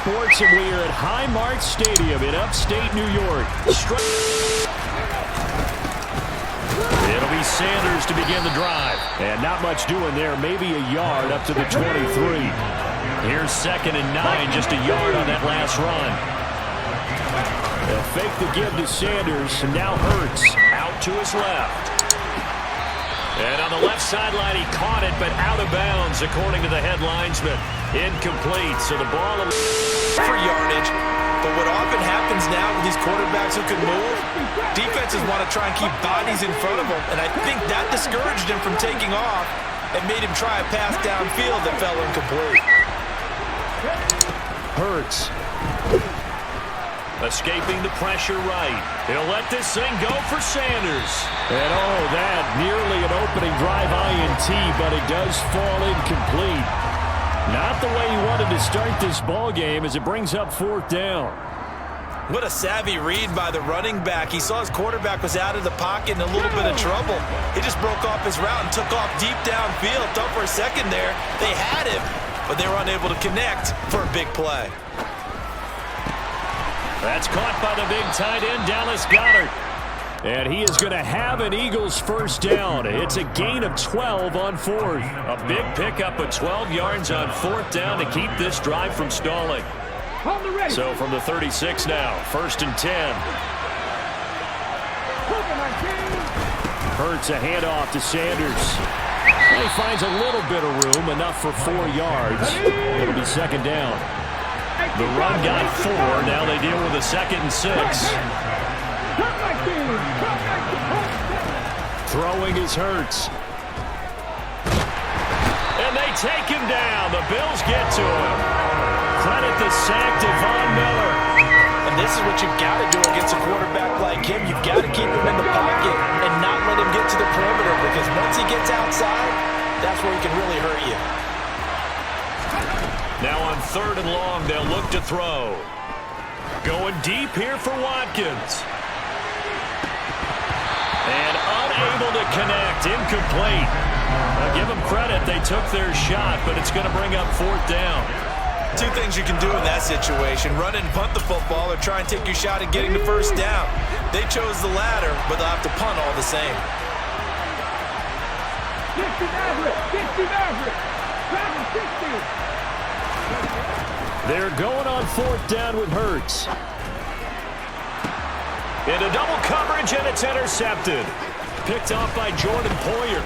sports, and we are at Highmark Stadium in upstate New York. It'll be Sanders to begin the drive. And not much doing there, maybe a yard up to the 23. Here's 2nd and 9, just a yard on that last run. They'll fake the give to Sanders, and now Hurts out to his left. And on the left sideline, he caught it, but out of bounds, according to the head linesman. Incomplete, so the ball for yardage. But what often happens now with these quarterbacks who can move, defenses want to try and keep bodies in front of them, and I think that discouraged him from taking off and made him try a pass downfield that fell incomplete. Hurts. Escaping the pressure right. He'll let this thing go for Sanders. And oh, that nearly an opening drive INT, but it does fall incomplete. Not the way he wanted to start this ball game as it brings up 4th down. What a savvy read by the running back. He saw his quarterback was out of the pocket in a little bit of trouble. He just broke off his route and took off deep downfield. Thought for a second there they had him, but they were unable to connect for a big play. That's caught by the big tight end, Dallas Goedert. And he is going to have an Eagles first down. It's a gain of 12 on 4th. A big pickup of 12 yards on 4th down to keep this drive from stalling. So from the 36 now, 1st and 10. Hurts a handoff to Sanders. He finds a little bit of room, enough for 4 yards. It'll be 2nd down. The run got 4. Now they deal with a 2nd and 6. Throwing is Hurts. And they take him down. The Bills get to him. Credit the sack to Von Miller. And this is what you've got to do against a quarterback like him. You've got to keep him in the pocket and not let him get to the perimeter, because once he gets outside, that's where he can really hurt you. Now on 3rd and long, they'll look to throw. Going deep here for Watkins. And unable to connect. Incomplete. I'll give them credit. They took their shot, but it's going to bring up 4th down. 2 things you can do in that situation. Run and punt the football or try and take your shot at getting the first down. They chose the latter, but they'll have to punt all the same. They're going on 4th down with Hurts. Into double coverage, and it's intercepted. Picked off by Jordan Poyer.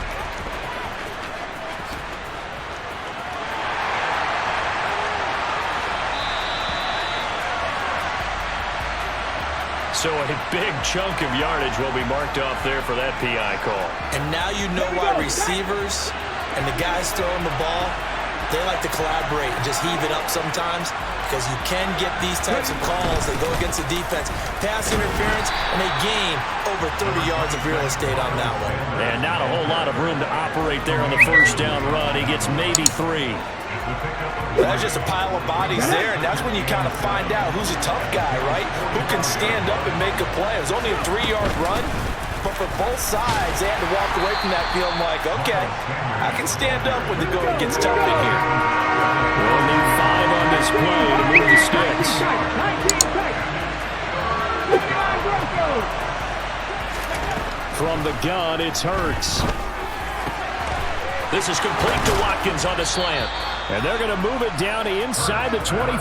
So a big chunk of yardage will be marked off there for that PI call. And now you know why receivers and the guys throwing the ball, they like to collaborate and just heave it up sometimes, because you can get these types of calls that go against the defense. Pass interference, and they gain over 30 yards of real estate on that one. And not a whole lot of room to operate there on the first down run. He gets maybe 3. That's just a pile of bodies there, and that's when you kind of find out who's a tough guy, right? Who can stand up and make a play. It was only a 3-yard run, but for both sides, they had to walk away from that field like, okay, I can stand up when the going gets tough in here. We'll need 5 on this play to move the sticks. From the gun, it's Hurts. This is complete to Watkins on the slant. And they're going to move it down to inside the 25.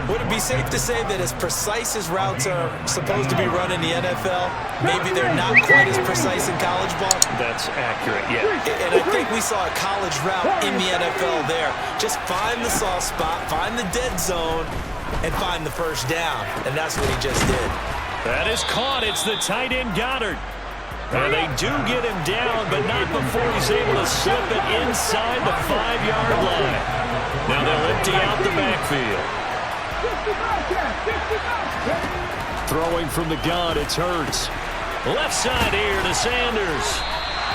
Would it be safe to say that as precise as routes are supposed to be run in the NFL, maybe they're not quite as precise in college ball? That's accurate, yeah. And I think we saw a college route in the NFL there. Just find the soft spot, find the dead zone, and find the first down. And that's what he just did. That is caught. It's the tight end Goedert. And they do get him down, but not before he's able to slip it inside the 5-yard line. Now they'll empty out the backfield. Throwing from the gun, it's Hurts. Left side here to Sanders.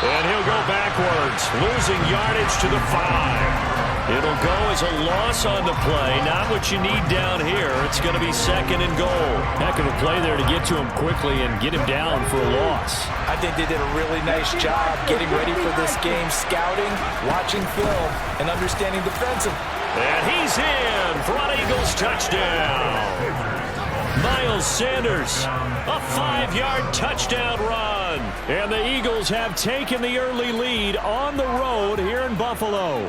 And he'll go backwards, losing yardage to the 5. It'll go as a loss on the play. Not what you need down here. It's going to be 2nd and goal. Heck of a play there to get to him quickly and get him down for a loss. I think they did a really nice job getting ready for this game, scouting, watching film, and understanding defensive. And he's in for an Eagles touchdown. Miles Sanders, a 5-yard touchdown run. And the Eagles have taken the early lead on the road here in Buffalo.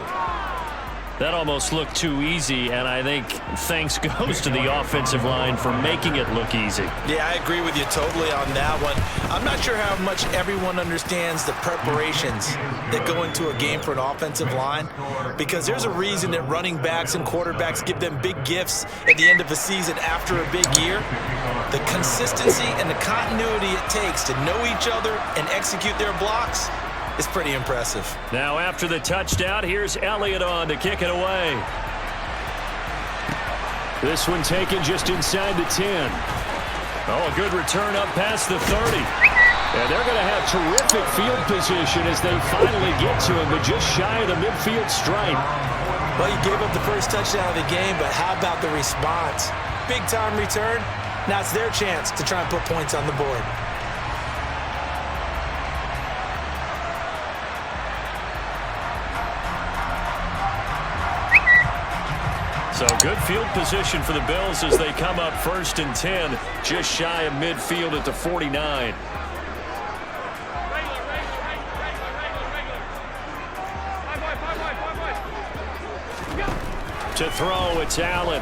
That almost looked too easy, and I think thanks goes to the offensive line for making it look easy. Yeah, I agree with you totally on that one. I'm not sure how much everyone understands the preparations that go into a game for an offensive line, because there's a reason that running backs and quarterbacks give them big gifts at the end of a season after a big year. The consistency and the continuity it takes to know each other and execute their blocks is pretty impressive. Now after the touchdown, here's Elliott on to kick it away. This one taken just inside the 10. Oh, a good return up past the 30. And they're going to have terrific field position as they finally get to him, but just shy of the midfield stripe. Well, you gave up the first touchdown of the game, but how about the response? Big-time return. Now it's their chance to try and put points on the board. So good field position for the Bills as they come up 1st and 10, just shy of midfield at the 49. To throw, it's Allen.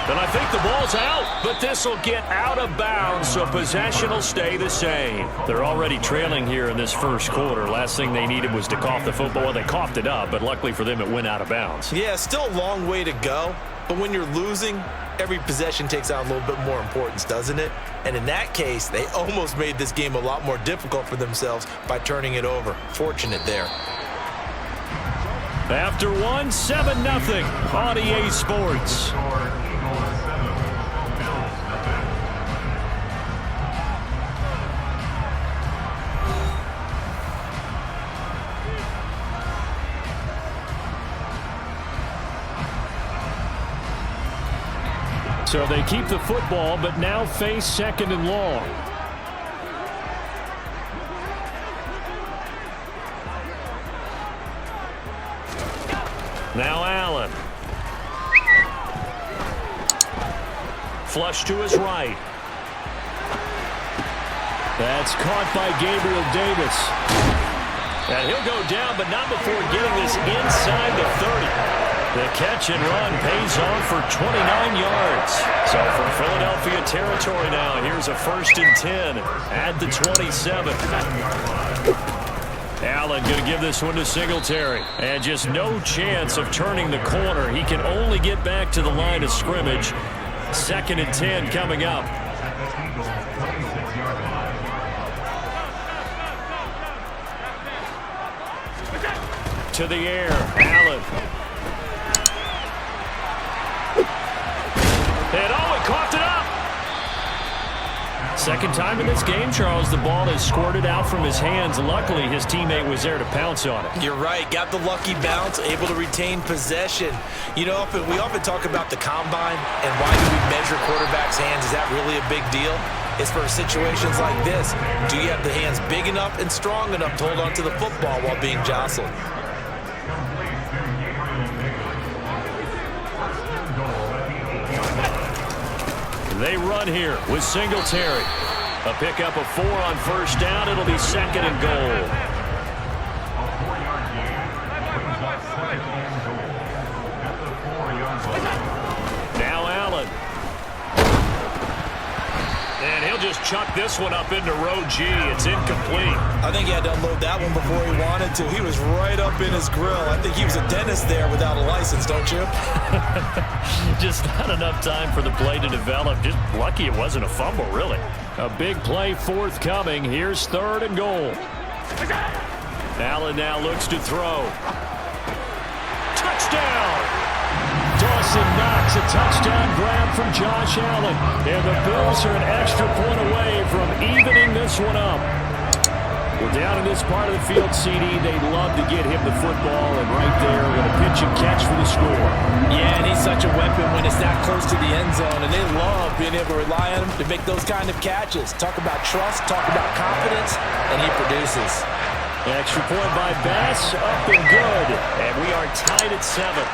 And I think the ball's out, but this will get out of bounds, so possession will stay the same. They're already trailing here in this first quarter. Last thing they needed was to cough the football. Well, they coughed it up, but luckily for them, it went out of bounds. Yeah, still a long way to go, but when you're losing, every possession takes on a little bit more importance, doesn't it? And in that case, they almost made this game a lot more difficult for themselves by turning it over. Fortunate there. After 1, 7-0 on EA Sports. So they keep the football, but now face 2nd and long. Now Allen. Flush to his right. That's caught by Gabriel Davis. And he'll go down, but not before getting this inside the 30. The catch and run pays off for 29 yards. So from Philadelphia territory now, here's a 1st and 10 at the 27. Allen going to give this one to Singletary. And just no chance of turning the corner. He can only get back to the line of scrimmage. 2nd and 10 coming up. To the air, Allen. And oh, he coughed it up. Second time in this game, Charles, the ball is squirted out from his hands. Luckily, his teammate was there to pounce on it. You're right. Got the lucky bounce, able to retain possession. You know, we often talk about the combine and why do we measure quarterbacks' hands. Is that really a big deal? It's for situations like this. Do you have the hands big enough and strong enough to hold on to the football while being jostled? They run here with Singletary. A pickup of 4 on 1st down. It'll be 2nd and goal. Now Allen. And he'll just chuck this one up into row G. It's incomplete. I think he had to unload that one before he wanted to. He was right up in his grill. I think he was a dentist there without a license, don't you? Just not enough time for the play to develop. Just lucky it wasn't a fumble, really. A big play forthcoming. Here's 3rd and goal. Allen now looks to throw. Touchdown! Dawson Knox, a touchdown grab from Josh Allen. And the Bills are an extra point away from evening this one up. Well, down in this part of the field, CD, they'd love to get him the football, and right there with a pitch and catch for the score. Yeah, and he's such a weapon when it's that close to the end zone, and they love being able to rely on him to make those kind of catches. Talk about trust, talk about confidence, and he produces. Extra point by Bass, up and good. And we are tied at 7.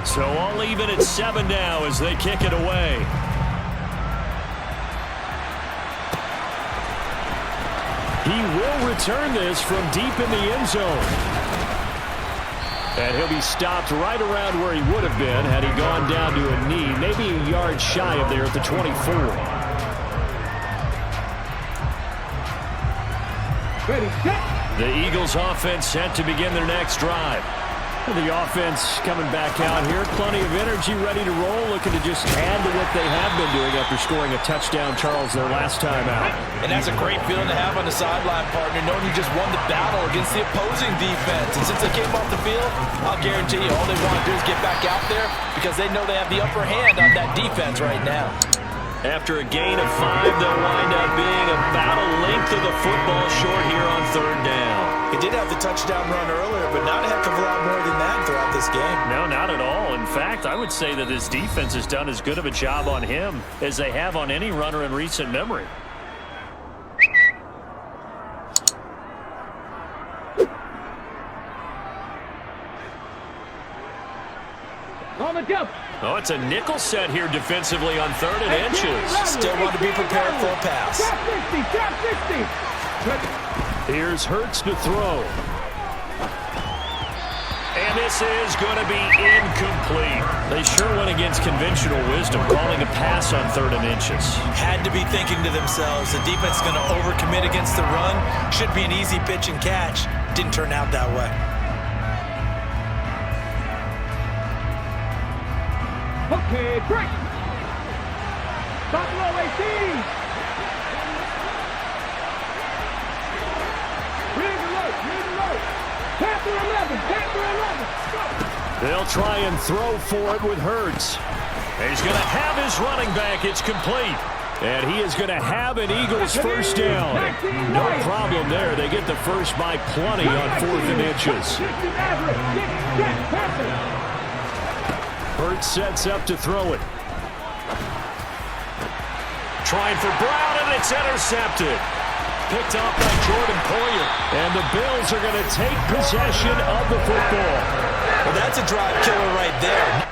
So all even at 7 now as they kick it away. He will return this from deep in the end zone. And he'll be stopped right around where he would have been had he gone down to a knee, maybe a yard shy of there at the 24. Ready, set. The Eagles offense set to begin their next drive. The offense coming back out here. Plenty of energy, ready to roll, looking to just add to what they have been doing after scoring a touchdown, Charles, their last time out. And that's a great feeling to have on the sideline, partner, knowing you just won the battle against the opposing defense. And since they came off the field, I'll guarantee you all they want to do is get back out there because they know they have the upper hand on that defense right now. After a gain of 5, they'll wind up being about a length of the football short here on 3rd down. He did have the touchdown run earlier, but not a heck of a lot more than that throughout this game. No, not at all. In fact, I would say that this defense has done as good of a job on him as they have on any runner in recent memory. On the jump. Oh, it's a nickel set here defensively on 3rd and inches. Still want to be prepared for a pass. Trap 60. Here's Hurts to throw. And this is going to be incomplete. They sure went against conventional wisdom, calling a pass on 3rd and inches. Had to be thinking to themselves, the defense is going to overcommit against the run. Should be an easy pitch and catch. Didn't turn out that way. Okay, break. Stop low, 18. Panther 11. They'll try and throw for it with Hurts. He's going to have his running back. It's complete. And he is going to have an Eagles first down. No problem there. They get the first by plenty on 4th and inches. Hurts sets up to throw it. Trying for Brown, and it's intercepted. Picked off by Jordan Poyer. And the Bills are going to take possession of the football. Well, that's a drive killer right there.